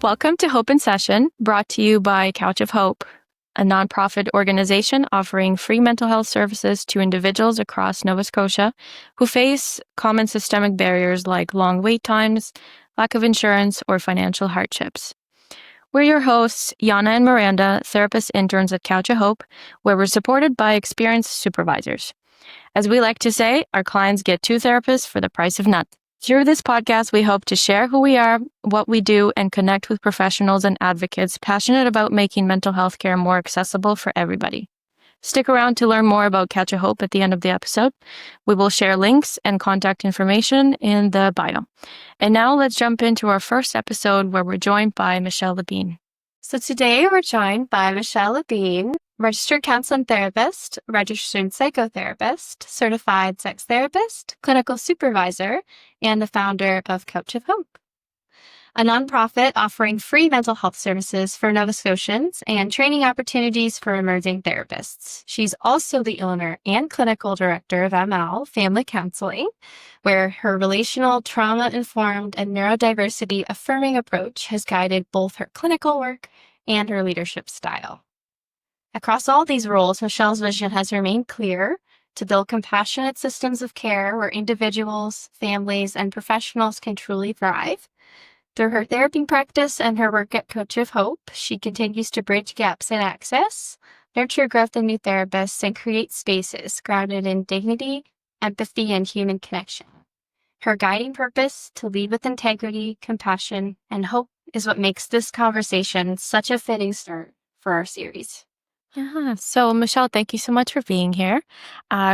Welcome to Hope in Session, brought to you by Couch of Hope, a nonprofit organization offering free mental health services to individuals across Nova Scotia who face common systemic barriers like long wait times, lack of insurance, or financial hardships. We're your hosts, Yana and Miranda, therapist interns at Couch of Hope, where we're supported by experienced supervisors. As we like to say, our clients get 2 therapists for the price of none. Through this podcast, we hope to share who we are, what we do, and connect with professionals and advocates passionate about making mental health care more accessible for everybody. Stick around to learn more about Catch a Hope at the end of the episode. We will share links and contact information in the bio. And now let's jump into our first episode where we're joined by Michelle Labine. So today we're joined by Michelle Labine, registered counseling therapist, registered psychotherapist, certified sex therapist, clinical supervisor, and the founder of Couch of Hope, a nonprofit offering free mental health services for Nova Scotians and training opportunities for emerging therapists. She's also the owner and clinical director of ML Family Counseling, where her relational, trauma-informed, and neurodiversity-affirming approach has guided both her clinical work and her leadership style. Across all these roles, Michelle's vision has remained clear: to build compassionate systems of care where individuals, families, and professionals can truly thrive. Through her therapy practice and her work at Couch of Hope, she continues to bridge gaps in access, nurture growth in new therapists, and create spaces grounded in dignity, empathy, and human connection. Her guiding purpose, to lead with integrity, compassion, and hope, is what makes this conversation such a fitting start for our series. Yeah. So, Michelle, thank you so much for being here.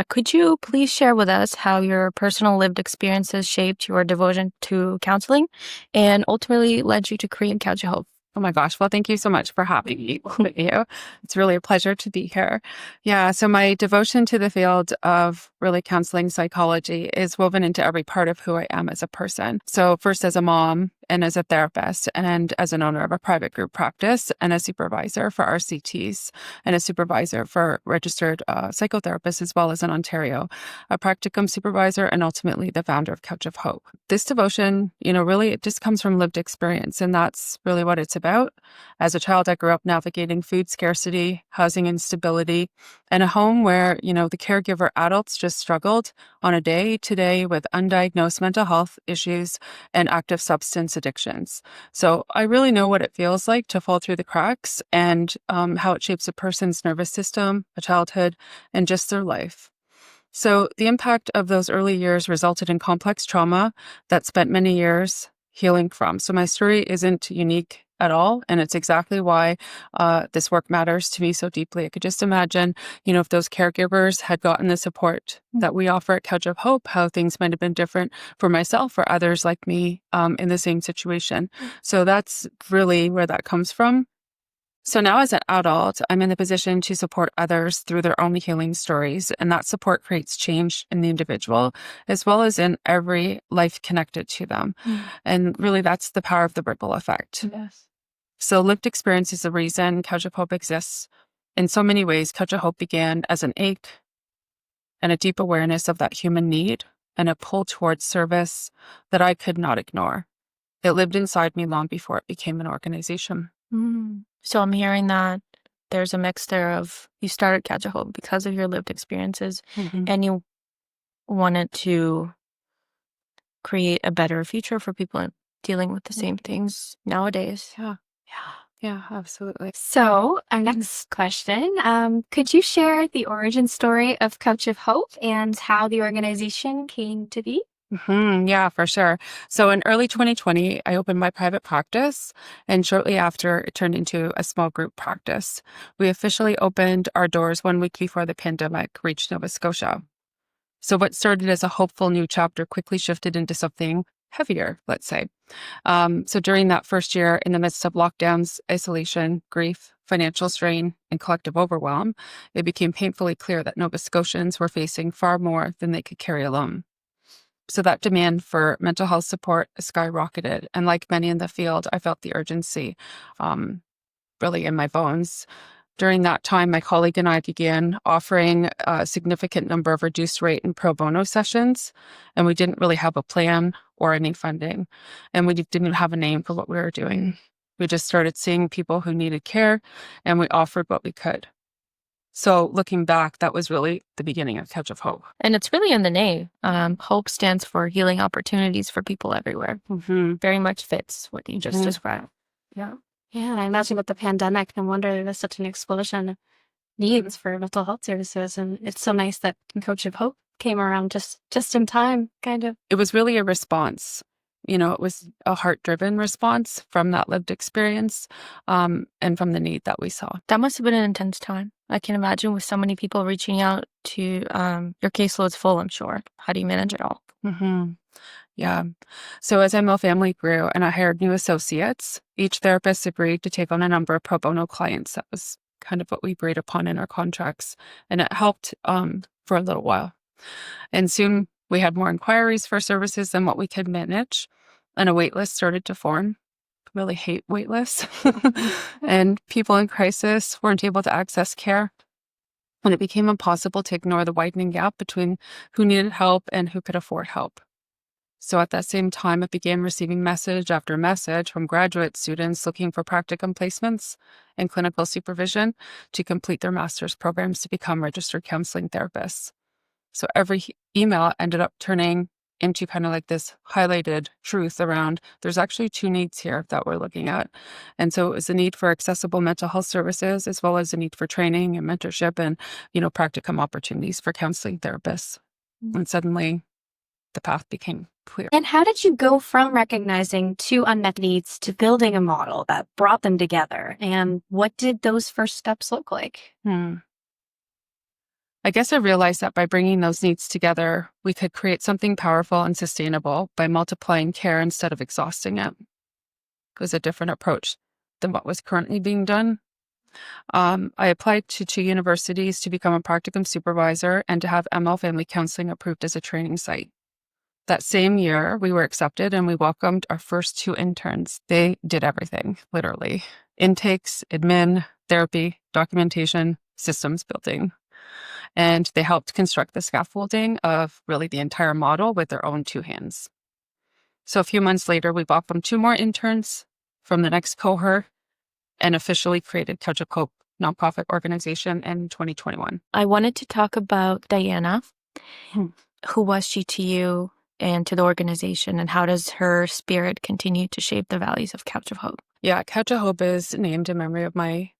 Could you please share with us how your personal lived experiences shaped your devotion to counseling and ultimately led you to create Couch of Hope? Oh my gosh. Well, thank you so much for having me with you. It's really a pleasure to be here. Yeah. So my devotion to the field of really counseling psychology is woven into every part of who I am as a person. So first as a mom and as a therapist and as an owner of a private group practice and a supervisor for RCTs and a supervisor for registered psychotherapists, as well as in Ontario, a practicum supervisor, and ultimately the founder of Couch of Hope. This devotion, really, it just comes from lived experience, and that's really what it's about. As a child, I grew up navigating food scarcity, housing instability, and a home where, the caregiver adults just struggled on a day-to-day with undiagnosed mental health issues and active substance addictions. So I really know what it feels like to fall through the cracks and how it shapes a person's nervous system, a childhood, and just their life. So the impact of those early years resulted in complex trauma that spent many years healing from. So my story isn't unique at all, and it's exactly why this work matters to me so deeply. I could just imagine, if those caregivers had gotten the support that we offer at Couch of Hope, how things might have been different for myself or others like me in the same situation. So that's really where that comes from. So now as an adult, I'm in the position to support others through their own healing stories, and that support creates change in the individual as well as in every life connected to them. And really, that's the power of the ripple effect. Yes. So lived experience is the reason Couch of Hope exists. In so many ways, Couch of Hope began as an ache and a deep awareness of that human need and a pull towards service that I could not ignore. It lived inside me long before it became an organization. So I'm hearing that there's a mix there of you started Couch of Hope because of your lived experiences and you wanted to create a better future for people dealing with the same things nowadays. Yeah, absolutely. So our next question, could you share the origin story of Couch of Hope and how the organization came to be? Yeah, for sure. So in early 2020, I opened my private practice, and shortly after, it turned into a small group practice. We officially opened our doors 1 week before the pandemic reached Nova Scotia. So what started as a hopeful new chapter quickly shifted into something heavier, let's say. So during that first year, in the midst of lockdowns, isolation, grief, financial strain, and collective overwhelm, it became painfully clear that Nova Scotians were facing far more than they could carry alone. So that demand for mental health support skyrocketed. And like many in the field, I felt the urgency really in my bones. During that time, my colleague and I began offering a significant number of reduced rate and pro bono sessions, and we didn't really have a plan or any funding, and we didn't have a name for what we were doing. We just started seeing people who needed care, and we offered what we could. So looking back, that was really the beginning of Couch of Hope. And it's really in the name. HOPE stands for healing opportunities for people everywhere. Very much fits what you just described. Yeah. Yeah, I imagine with the pandemic, no wonder there's such an explosion of needs for mental health services. And it's so nice that Coach of Hope came around just in time, kind of. It was really a response. It was a heart-driven response from that lived experience, and from the need that we saw. That must have been an intense time. I can imagine with so many people reaching out to your caseload's full, I'm sure. How do you manage it all? Yeah. So as ML Family grew and I hired new associates, each therapist agreed to take on a number of pro bono clients. That was kind of what we agreed upon in our contracts. And it helped for a little while. And soon we had more inquiries for services than what we could manage. And a wait list started to form. Really hate wait lists. And people in crisis weren't able to access care. And it became impossible to ignore the widening gap between who needed help and who could afford help. So at that same time, I began receiving message after message from graduate students looking for practicum placements and clinical supervision to complete their master's programs to become registered counseling therapists. So every email ended up turning into kind of like this highlighted truth around there's actually two needs here that we're looking at. And so it was a need for accessible mental health services as well as a need for training and mentorship and, practicum opportunities for counseling therapists. And suddenly the path became clear. And how did you go from recognizing two unmet needs to building a model that brought them together? And what did those first steps look like? I guess I realized that by bringing those needs together, we could create something powerful and sustainable by multiplying care instead of exhausting it. It was a different approach than what was currently being done. I applied to 2 universities to become a practicum supervisor and to have ML Family Counseling approved as a training site. That same year, we were accepted and we welcomed our first 2 interns. They did everything, literally. Intakes, admin, therapy, documentation, systems building. And they helped construct the scaffolding of really the entire model with their own 2 hands. So a few months later, we welcomed 2 more interns from the next cohort and officially created Couch of Hope nonprofit organization in 2021. I wanted to talk about Diana. Who was she to you and to the organization, and how does her spirit continue to shape the values of Couch of Hope? Yeah, Couch of Hope is named in memory of my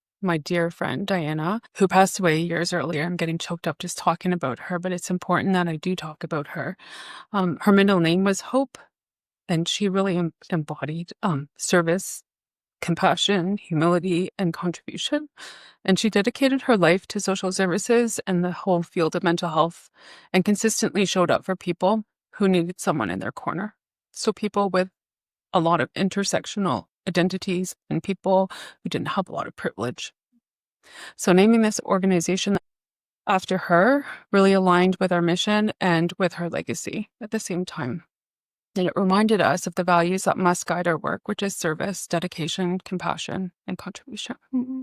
dear friend, Diana, who passed away years earlier. I'm getting choked up just talking about her, but it's important that I do talk about her. Her middle name was Hope, and she really embodied service, compassion, humility, and contribution. And she dedicated her life to social services and the whole field of mental health and consistently showed up for people who needed someone in their corner. So people with a lot of intersectional identities and people who didn't have a lot of privilege. So naming this organization after her really aligned with our mission and with her legacy at the same time. And it reminded us of the values that must guide our work, which is service, dedication, compassion, and contribution.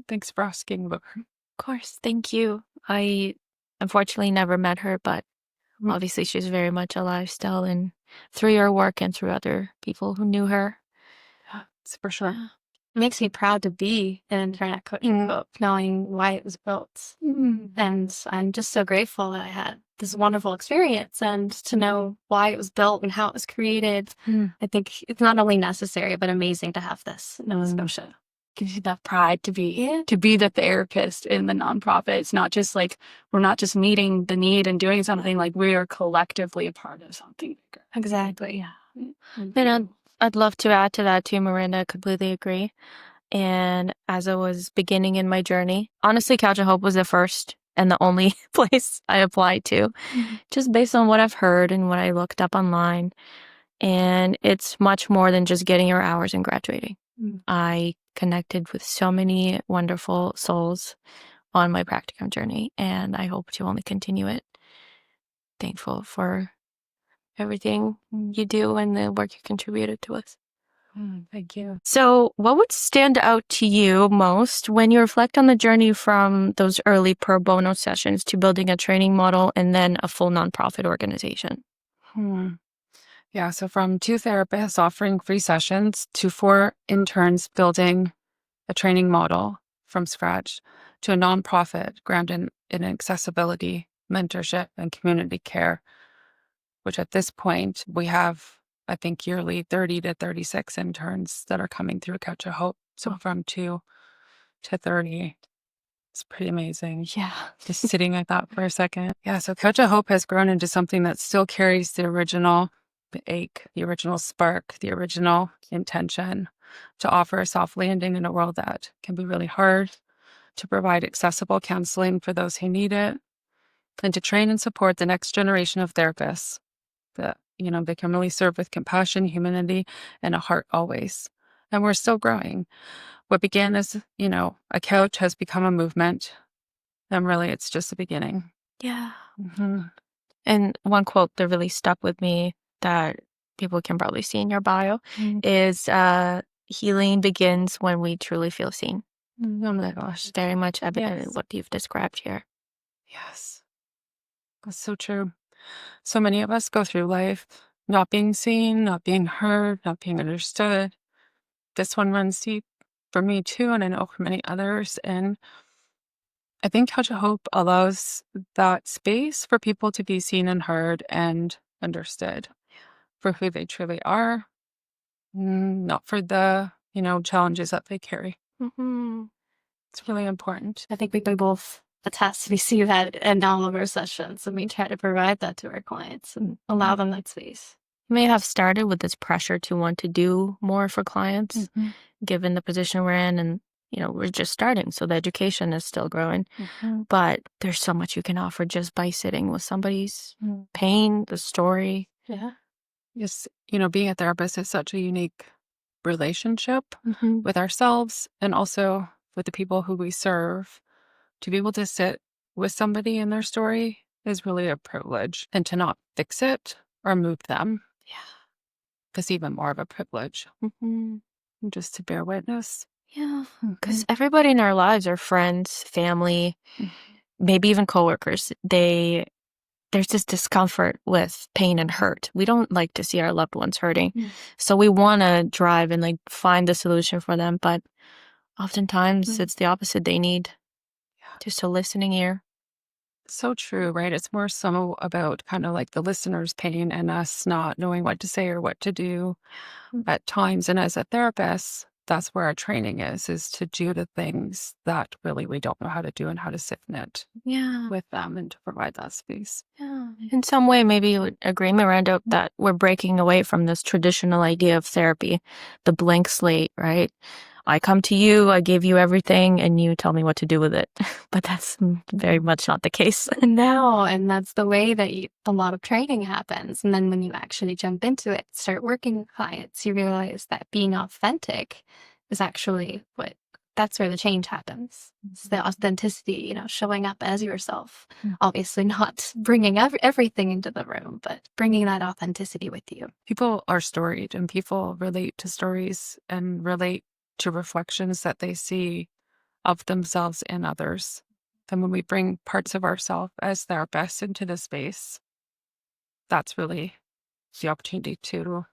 Thanks for asking about her. Of course, thank you. I unfortunately never met her, but obviously she's very much alive still, and through your work and through other people who knew her. It's for sure. It makes me proud to be an intern at Coach of Hope, knowing why it was built. And I'm just so grateful that I had this wonderful experience and to know why it was built and how it was created. I think it's not only necessary, but amazing to have this in Nova Scotia. Gives you that pride to be the therapist in the nonprofit. It's not just like we're not just meeting the need and doing something, like we are collectively a part of something bigger. Exactly. Yeah. And I'd love to add to that too, Miranda. I completely agree. And as I was beginning in my journey, honestly, Couch of Hope was the first and the only place I applied to, just based on what I've heard and what I looked up online. And it's much more than just getting your hours and graduating. I connected with so many wonderful souls on my practicum journey, and I hope to only continue it. Thankful for everything you do and the work you contributed to us. Thank you. So what would stand out to you most when you reflect on the journey from those early pro bono sessions to building a training model and then a full nonprofit organization? Yeah, so from 2 therapists offering free sessions to 4 interns building a training model from scratch to a nonprofit grounded in accessibility, mentorship, and community care, which at this point we have, I think, yearly 30 to 36 interns that are coming through Couch of Hope. So from 2 to 30. It's pretty amazing. Yeah. Just sitting like that for a second. Yeah, so Couch of Hope has grown into something that still carries the original ache, the original spark, the original intention to offer a soft landing in a world that can be really hard, to provide accessible counseling for those who need it, and to train and support the next generation of therapists that, they can really serve with compassion, humanity, and a heart always. And we're still growing. What began as, a couch has become a movement. And really, it's just the beginning. Yeah. Mm-hmm. And one quote that really stuck with me that people can probably see in your bio is healing begins when we truly feel seen. Oh my gosh. Very much evident in Yes. what you've described here. Yes. That's so true. So many of us go through life not being seen, not being heard, not being understood. This one runs deep for me too, and I know for many others. And I think Couch of Hope allows that space for people to be seen and heard and understood for who they truly are, not for the, challenges that they carry. Mm-hmm. It's really important. I think we can both attest. We see that in all of our sessions, and we try to provide that to our clients and allow them that space. You may have started with this pressure to want to do more for clients, given the position we're in, and we're just starting, so the education is still growing. But there's so much you can offer just by sitting with somebody's pain, the story. Yeah. Yes, being a therapist is such a unique relationship Mm-hmm. with ourselves and also with the people who we serve. To be able to sit with somebody in their story is really a privilege, and to not fix it or move them is even more of a privilege. Just to bear witness. Yeah, because everybody in our lives are friends, family, maybe even coworkers. There's this discomfort with pain and hurt. We don't like to see our loved ones hurting. So we want to drive and find the solution for them. But oftentimes it's the opposite. They need just a listening ear. So true, right? It's more so about kind of like the listener's pain and us not knowing what to say or what to do at times. And as a therapist, that's where our training is to do the things that really we don't know how to do and how to sit in it with them and to provide that space. Yeah. In some way, maybe you would agree, Miranda, that we're breaking away from this traditional idea of therapy, the blank slate, right? I come to you, I give you everything, and you tell me what to do with it. But that's very much not the case. No, and that's the way that a lot of training happens. And then when you actually jump into it, start working with clients, you realize that being authentic is actually that's where the change happens. It's the authenticity, showing up as yourself. Obviously not bringing everything into the room, but bringing that authenticity with you. People are storied, and people relate to stories and relate to reflections that they see of themselves and others. And when we bring parts of ourselves as therapists into the space, that's really the opportunity to,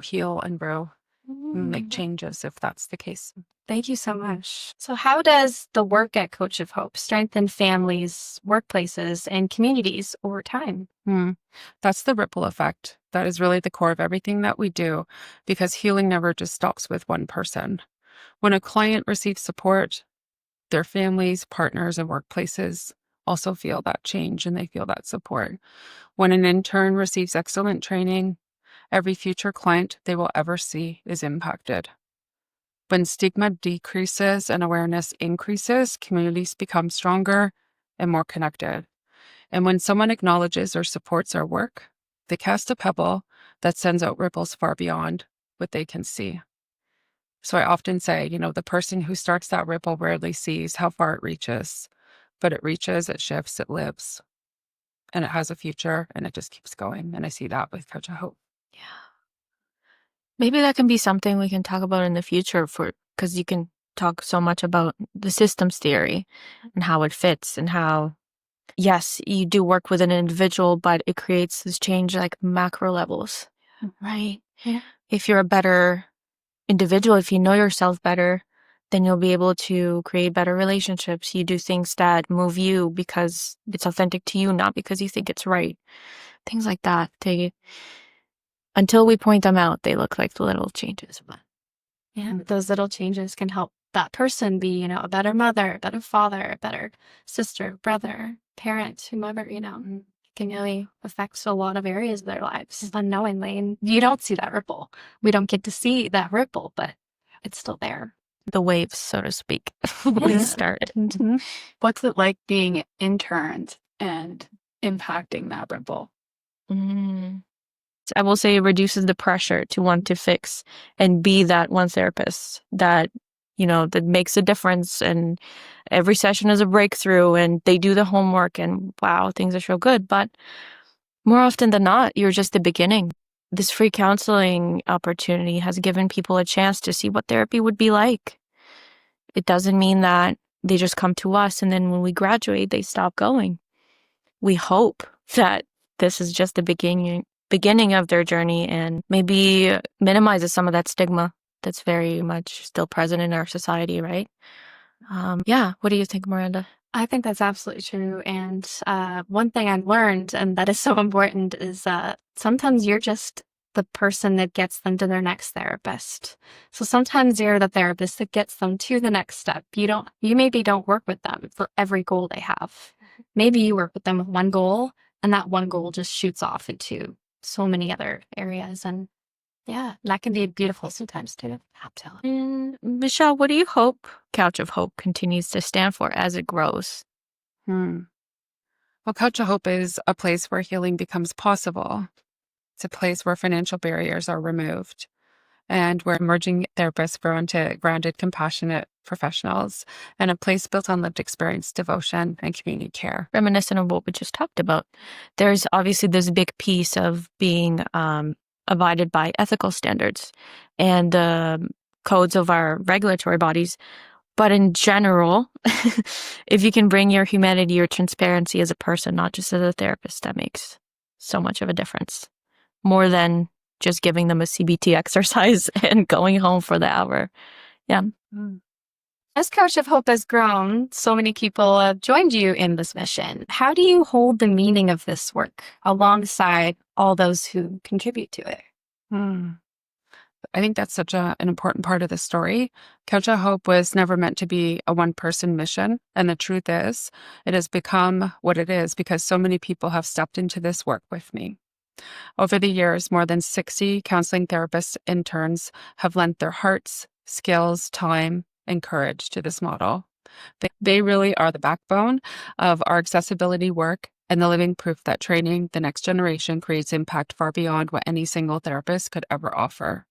heal and grow and make changes if that's the case. Thank you so much. So how does the work at Coach of Hope strengthen families, workplaces, and communities over time? That's the ripple effect. That is really the core of everything that we do, because healing never just stops with one person. When a client receives support, their families, partners, and workplaces also feel that change and they feel that support. When an intern receives excellent training, every future client they will ever see is impacted. When stigma decreases and awareness increases, communities become stronger and more connected. And when someone acknowledges or supports our work, they cast a pebble that sends out ripples far beyond what they can see. So I often say, the person who starts that ripple rarely sees how far it reaches, but it reaches, it shifts, it lives, and it has a future, and it just keeps going. And I see that with Couch of Hope. Yeah. Maybe that can be something we can talk about in the future because you can talk so much about the systems theory and how it fits and how yes, you do work with an individual, but it creates this change like macro levels, right? Yeah. If you're a better individual, if you know yourself better, then you'll be able to create better relationships. You do things that move you because it's authentic to you, not because you think it's right. Things like that. Until we point them out, they look like the little changes. But Yeah, those little changes can help that person be, a better mother, a better father, a better sister, brother, parent, whomever, can really affect a lot of areas of their lives unknowingly. And you don't see that ripple. We don't get to see that ripple, but it's still there. the waves, so to speak, we start. What's it like being interns and impacting that ripple? I will say it reduces the pressure to want to fix and be that one therapist that, that makes a difference. And every session is a breakthrough and they do the homework and wow, things are so good. But more often than not, you're just the beginning. This free counseling opportunity has given people a chance to see what therapy would be like. It doesn't mean that they just come to us and then when we graduate, they stop going. We hope that this is just the beginning of their journey and maybe minimizes some of that stigma that's very much still present in our society, right? What do you think, Miranda? I think that's absolutely true. And one thing I've learned, and that is so important, is sometimes you're just the person that gets them to their next therapist. So sometimes you're the therapist that gets them to the next step. You maybe don't work with them for every goal they have. Maybe you work with them with one goal, and that one goal just shoots off into so many other areas. And yeah, that can be beautiful sometimes too. And Michelle, what do you hope Couch of Hope continues to stand for as it grows? Well, Couch of Hope is a place where healing becomes possible. It's a place where financial barriers are removed and where emerging therapists grow into grounded, compassionate professionals, and a place built on lived experience, devotion, and community care. Reminiscent of what we just talked about. There's obviously this big piece of being abided by ethical standards and the codes of our regulatory bodies. But in general, if you can bring your humanity, your transparency as a person, not just as a therapist, that makes so much of a difference. More than just giving them a CBT exercise and going home for the hour. Yeah. As Couch of Hope has grown, so many people have joined you in this mission. How do you hold the meaning of this work alongside all those who contribute to it? I think that's such an important part of the story. Couch of Hope was never meant to be a one-person mission. And the truth is, it has become what it is because so many people have stepped into this work with me. Over the years, more than 60 counseling therapists interns have lent their hearts, skills, time, and courage to this model. They really are the backbone of our accessibility work and the living proof that training the next generation creates impact far beyond what any single therapist could ever offer.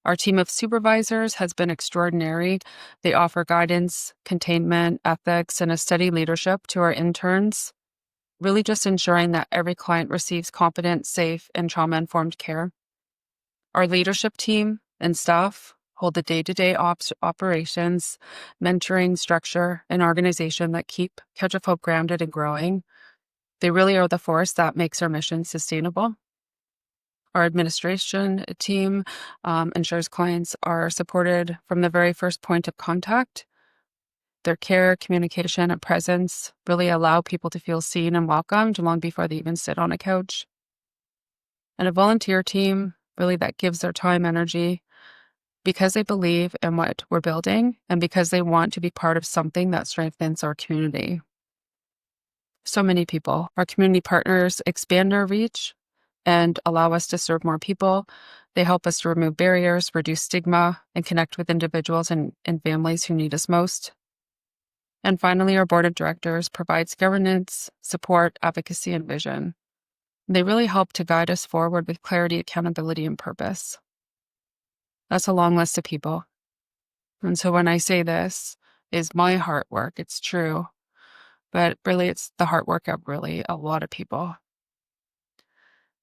Our team of supervisors has been extraordinary. They offer guidance, containment, ethics, and a steady leadership to our interns, really just ensuring that every client receives competent, safe, and trauma-informed care. Our leadership team and staff hold the day-to-day operations, mentoring, structure, and organization that keep Couch of Hope grounded and growing. They really are the force that makes our mission sustainable. Our administration team ensures clients are supported from the very first point of contact. Their care, communication, and presence really allow people to feel seen and welcomed long before they even sit on a couch. And a volunteer team, really that gives their time, energy, because they believe in what we're building and because they want to be part of something that strengthens our community. So many people, our community partners, expand our reach and allow us to serve more people. They help us to remove barriers, reduce stigma, and connect with individuals and families who need us most. And finally, our board of directors provides governance, support, advocacy, and vision. They really help to guide us forward with clarity, accountability, and purpose. That's a long list of people. And so when I say this is my heart work, it's true, but really it's the heart work of really a lot of people.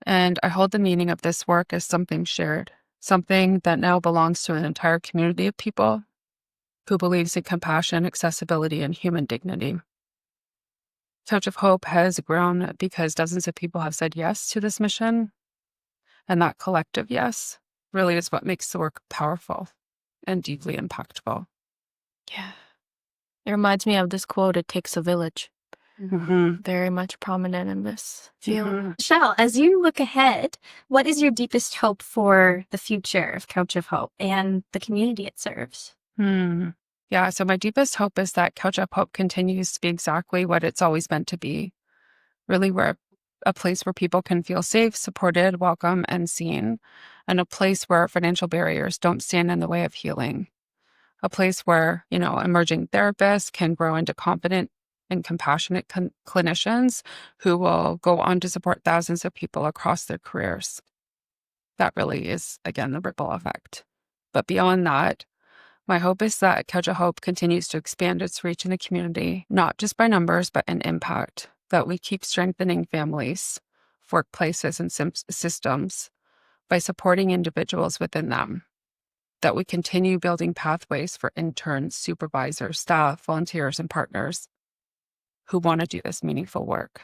And I hold the meaning of this work as something shared, something that now belongs to an entire community of people who believes in compassion, accessibility, and human dignity. Couch of Hope has grown because dozens of people have said yes to this mission. And that collective yes really is what makes the work powerful and deeply impactful. Yeah. It reminds me of this quote, "It takes a village." Mm-hmm. Very much prominent in this field. Mm-hmm. Michelle, as you look ahead, what is your deepest hope for the future of Couch of Hope and the community it serves? Yeah, so my deepest hope is that Couch of Hope continues to be exactly what it's always meant to be. Really, we're a place where people can feel safe, supported, welcome, and seen, and a place where financial barriers don't stand in the way of healing. A place where, emerging therapists can grow into confident and compassionate clinicians who will go on to support thousands of people across their careers. That really is, again, the ripple effect. But beyond that, my hope is that Couch of Hope continues to expand its reach in the community, not just by numbers, but in impact, that we keep strengthening families, workplaces, and systems by supporting individuals within them, that we continue building pathways for interns, supervisors, staff, volunteers, and partners who want to do this meaningful work.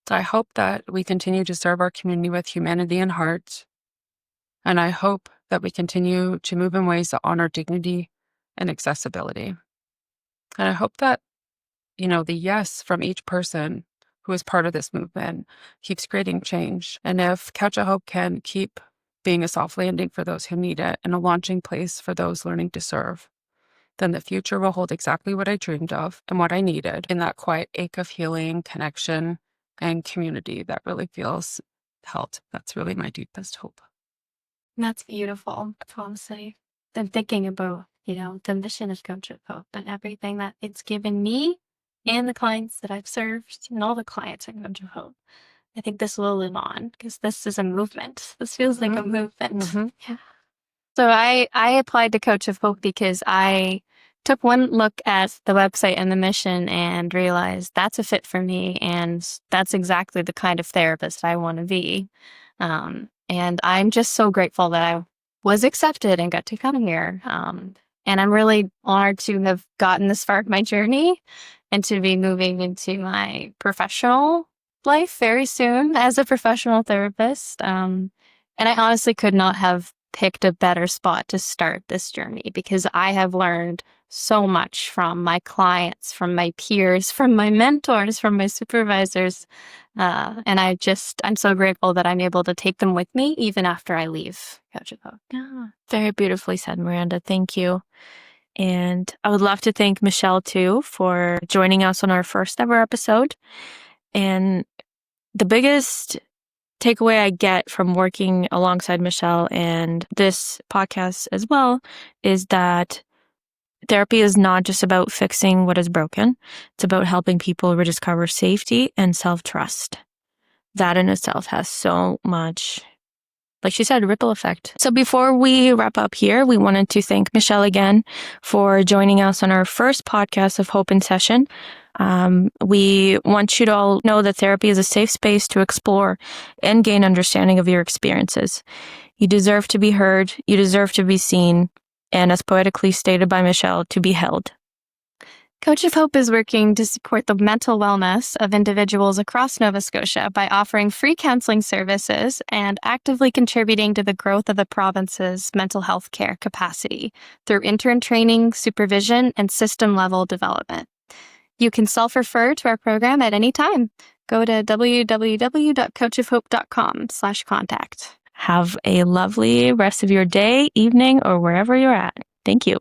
So I hope that we continue to serve our community with humanity and heart, and I hope that we continue to move in ways that honor dignity and accessibility. And I hope that, the yes from each person who is part of this movement keeps creating change. And if Couch of Hope can keep being a soft landing for those who need it and a launching place for those learning to serve, then the future will hold exactly what I dreamed of and what I needed in that quiet ache of healing, connection, and community that really feels held. That's really my deepest hope. That's beautiful, honestly. I'm thinking about, the mission of Couch of Hope and everything that it's given me and the clients that I've served and all the clients at Couch of Hope. I think this will live on because this is a movement. This feels like a movement. Yeah. So I applied to Couch of Hope because I took one look at the website and the mission and realized that's a fit for me, and that's exactly the kind of therapist I want to be. And I'm just so grateful that I was accepted and got to come here. And I'm really honored to have gotten this far of my journey and to be moving into my professional life very soon as a professional therapist. And I honestly could not have picked a better spot to start this journey because I have learned so much from my clients, from my peers, from my mentors, from my supervisors. And I'm so grateful that I'm able to take them with me even after I leave Couch of Hope. Yeah, very beautifully said, Miranda. Thank you. And I would love to thank Michelle too for joining us on our first ever episode. And the biggest takeaway I get from working alongside Michelle and this podcast as well is that therapy is not just about fixing what is broken. It's about helping people rediscover safety and self-trust. That in itself has so much, like she said, ripple effect. So before we wrap up here, we wanted to thank Michelle again for joining us on our first podcast of Hope in Session. We want you to all know that therapy is a safe space to explore and gain understanding of your experiences. You deserve to be heard, you deserve to be seen, and as poetically stated by Michelle, to be held. Couch of Hope is working to support the mental wellness of individuals across Nova Scotia by offering free counseling services and actively contributing to the growth of the province's mental health care capacity through intern training, supervision, and system-level development. You can self-refer to our program at any time. Go to www.couchofhope.com/contact. Have a lovely rest of your day, evening, or wherever you're at. Thank you.